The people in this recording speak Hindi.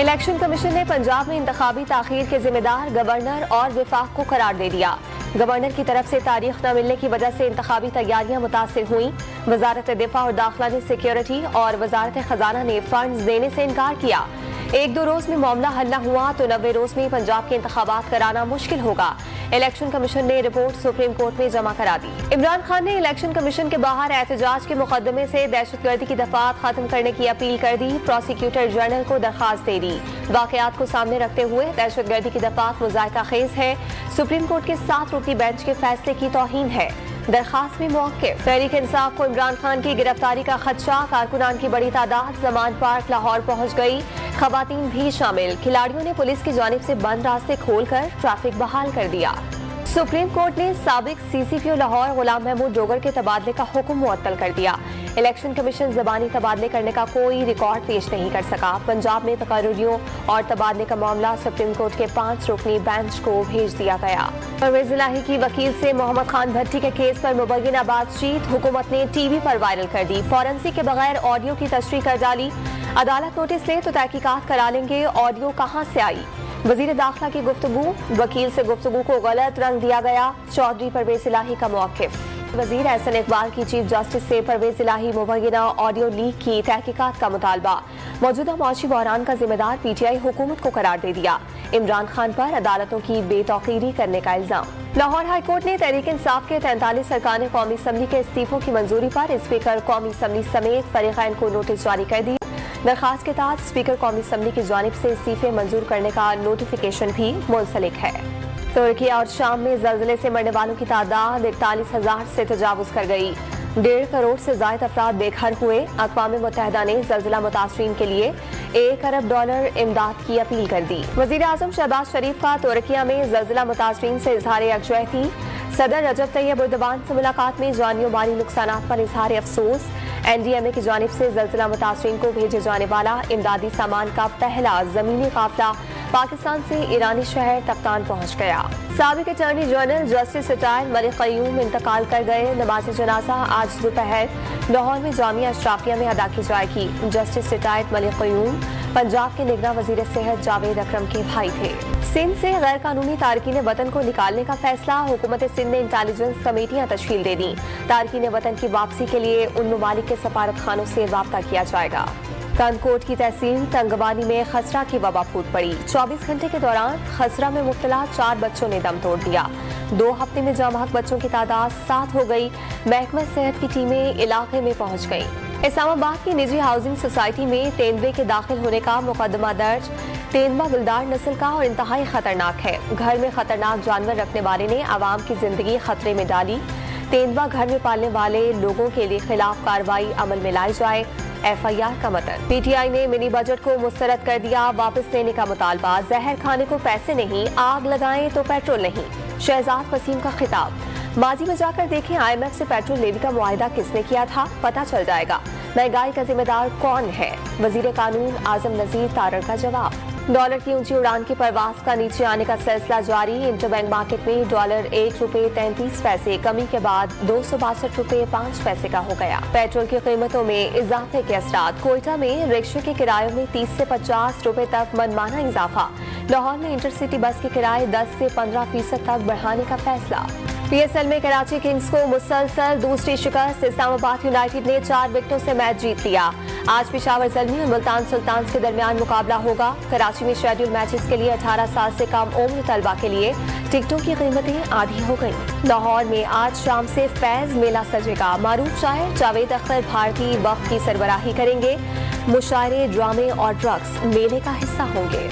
इलेक्शन कमीशन ने पंजाब में इंतखाबी ताखीर के जिम्मेदार गवर्नर और विफाक को करार दे दिया। गवर्नर की तरफ से तारीख न मिलने की वजह से इंतखाबी तैयारियां मुतासिर हुई। वजारत दिफा और दाखिला ने सिक्योरिटी और वजारत खजाना ने फंड्स देने से इनकार किया। एक दो रोज में मामला हल न हुआ तो 90 रोज में पंजाब के इंतखाबात कराना मुश्किल होगा। इलेक्शन कमीशन ने रिपोर्ट सुप्रीम कोर्ट में जमा करा दी। इमरान खान ने इलेक्शन कमीशन के बाहर एहतजाज के मुकदमे से दहशतगर्दी की दफात खत्म करने की अपील कर दी। प्रोसिक्यूटर जनरल को दरखास्त दे दी। वाकयात को सामने रखते हुए दहशतगर्दी की दफात मुज़ायका खेज है, सुप्रीम कोर्ट के 7 रुकनी बेंच के फैसले की तौहीन है। दरखास्त में मौक़िफ़ तहरीक इंसाफ को इमरान खान की गिरफ्तारी का खदशा। कारकुनान की बड़ी तादाद जमान पार्क लाहौर पहुंच गई, खवातीन भी शामिल। खिलाड़ियों ने पुलिस की जानिब से बंद रास्ते खोलकर ट्रैफिक बहाल कर दिया। सुप्रीम कोर्ट ने साबिक CCPO लाहौर गुलाम महमूद डोगर के तबादले का हुक्म मुअत्तल कर दिया। इलेक्शन कमीशन जबानी तबादले करने का कोई रिकॉर्ड पेश नहीं कर सका। पंजाब में तकर्रुरियों और तबादले का मामला सुप्रीम कोर्ट के 5 रुकनी बेंच को भेज दिया गया। परवेज इलाही की वकील से मोहम्मद खान भट्टी के केस पर मुबैना बातचीत हुकूमत ने TV पर वायरल कर दी। फॉरेंसिक के बगैर ऑडियो की तशरीह कर डाली। अदालत नोटिस ले तो तहकीकात करा लेंगे, ऑडियो कहाँ से आई। वजीर दाखिला की गुफ्तगू, वकील से गुफ्तगू को गलत रंग दिया गया। चौधरी परवेज इलाही का मौक़िफ़। वजीर एहसन इकबाल की चीफ जस्टिस से परवेज इलाही मुबैना ऑडियो लीक की तहकीकात का मुतालबा। मौजूदा मौशी बहरान का जिम्मेदार PTI हुकूमत को करार दे दिया। इमरान खान पर अदालतों की बेतौकीरी करने का इल्जाम। लाहौर हाई कोर्ट ने तहरीक इंसाफ के 43 अरकान कौमी असम्बली के इस्तीफों की मंजूरी पर स्पीकर कौमी असम्बली समेत फरीक़ैन को नोटिस जारी कर दिया। दरखास्त के तहत स्पीकर कौमी असम्बली की जानिब से इस्तीफे मंजूर करने का नोटिफिकेशन भी मुंसलिक है। तुर्की और शाम में जल्जले से मरने वालों की तादाद 41,000 से तजावुज कर गई। 1.5 करोड़ से ज्यादा अफराद बेघर हुए। अक़वाम मुत्तहिदा ने जल्जला मुतासरीन के लिए $1 अरब इमदाद की अपील कर दी। वज़ीर आज़म शहबाज शरीफ का तुर्किया में जल्जला मुतासरीन से इजहार यकजहती। सदर रजब तैयब एर्दोगान से मुलाकात में जानियो माली नुकसानात पर इजहार अफसोस। NDMA की जानिब से जल्जला मुतासरीन को भेजे जाने वाला इमदादी सामान का पहला जमीनी काफिला पाकिस्तान से ईरानी शहर तख्तान पहुंच गया। साबिक attorney general justice retired Malik Qayyum इंतकाल कर गए। नमाज जनाजा आज दोपहर लाहौर में जामिया अशराफिया में अदा की जाएगी। जस्टिस रिटायर्ड मलिक क़य्यूम पंजाब के निगरान वजीर सेहत जावेद अकरम के भाई थे। सिंध से गैर कानूनी तारकीन वतन को निकालने का फैसला। हुकूमत सिंध ने इंटेलिजेंस कमेटियां तश्कील दे दी। तारकीन वतन की वापसी के लिए उन ममालिक के सफारत खानों से राब्ता किया जाएगा। कंदकोट की तहसील तंगवानी में खसरा की वबा फूट पड़ी। 24 घंटे के दौरान खसरा में मुब्तला 4 बच्चों ने दम तोड़ दिया। 2 हफ्ते में जामहक बच्चों की तादाद 7 हो गई। महकमा सेहत की टीमें इलाके में पहुंच गईं। इस्लामाबाद की निजी हाउसिंग सोसाइटी में तेंदुए के दाखिल होने का मुकदमा दर्ज। तेंदुआ गुलदार नस्ल का और इंतहाई खतरनाक है। घर में खतरनाक जानवर रखने वाले ने आवाम की जिंदगी खतरे में डाली। तेंदुआ घर में पालने वाले लोगों के लिए खिलाफ कार्रवाई अमल में लाई जाए। FIR का मतन। PTI ने मिनी बजट को मुस्तरद कर दिया। वापस लेने का मुतालबा। जहर खाने को पैसे नहीं, आग लगाएं तो पेट्रोल नहीं। शहजाद वसीम का खिताब। माजी में जाकर देखें IMF से पेट्रोल लेवी का मुआहिदा किसने किया था, पता चल जाएगा। महंगाई का जिम्मेदार कौन है? वजीर कानून आजम नजीर तारड़ का जवाब। डॉलर की ऊंची उड़ान की परवास का नीचे आने का सिलसिला जारी। इंटरबैंक मार्केट में डॉलर $1.33 कमी के बाद $262.05 का हो गया। पेट्रोल की कीमतों में इजाफे के असरात। कोयटा में रिक्शे के किरायों में 30 से ₹50 तक मनमाना इजाफा। लाहौर में इंटरसिटी बस के किराए 10 से 15% तक बढ़ाने का फैसला। PSL में कराची किंग्स को मुसलसल दूसरी शिकस्त। इस्लामाबाद यूनाइटेड ने 4 विकेटों से मैच जीत लिया। आज पेशावर ज़ल्मी और मुल्तान सुल्तान्स के दरमियान मुकाबला होगा। कराची में शेड्यूल मैचेस के लिए 18 साल से कम उम्र तलबा के लिए टिकटों की कीमतें आधी हो गई। लाहौर में आज शाम से फैज मेला सजेगा। मारूफ शायर जावेद अख्तर भारती वक्त की सरबराही करेंगे। मुशायरे, ड्रामे और ड्रग्स मेले का हिस्सा होंगे।